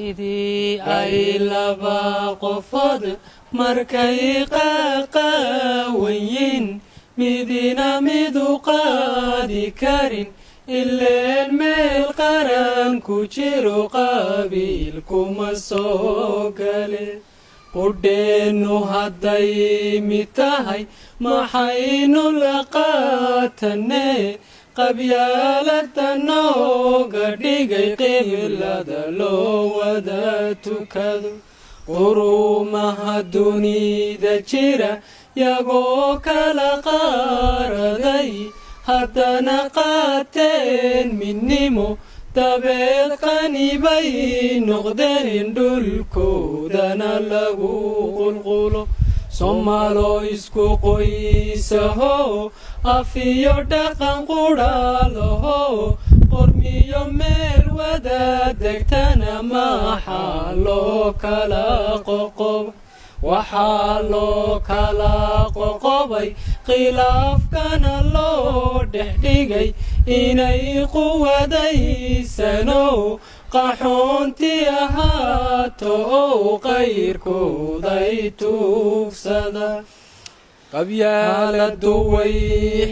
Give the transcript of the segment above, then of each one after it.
sidii ay laba qofood markay qaqawayin midina midu qaadi karin ileen meel qaran ku jiro qabiil kuma soo gale qudheenu hadday mid tahay maxaynu la qaatanee qabyaalada nooga dhigay qiblada loo wada tukado qurumaha dunida jira yagoo kala qaaraday haddana qaateen midnimo dabeed qanibay noqdeen dhulkoodana lagu qulqulo somaalo isku qoysaho afiyo dhaqan qudhaalaho qormiyo meel wada degtana maxaa loo kala qoqob waxaa loo kala qoqobay khilaafkana loo dhex dhigay inay quwadaysano qaxoonti ahaato oo qayrkooday tuugsada qabyaaladu way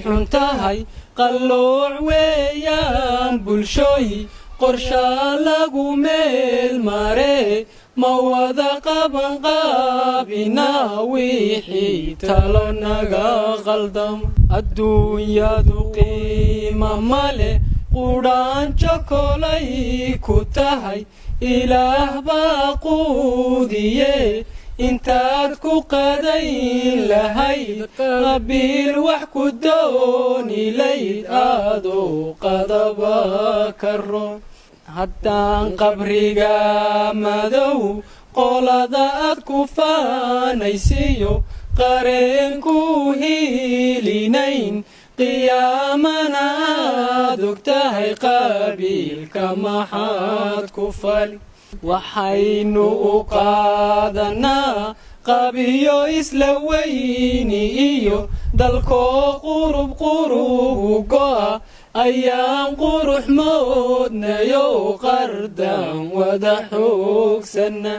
xun tahay qallooc weeyaan bulshooyi qorshaa lagu meel maree ma wada qaban qaabinaa wixii talo naga qaldamo adduunyadu qiima male qudhaanjo kolay ku tahay ilaah baa quudiye intaad ku qadayn lahayd qabiil wax ku doonilayd aadoo qadaba karo haddaan qabriga madow qolada aad ku faanaysiyo qareen ku hiilinayn qiyaamana aad og tahay qabiilka maxaad ku fali waxaynu u qaadanaa qabiyo isla weyni iyo dalkoo qurub go'a ayaan qurux moodnayo qardan wada xoogsanna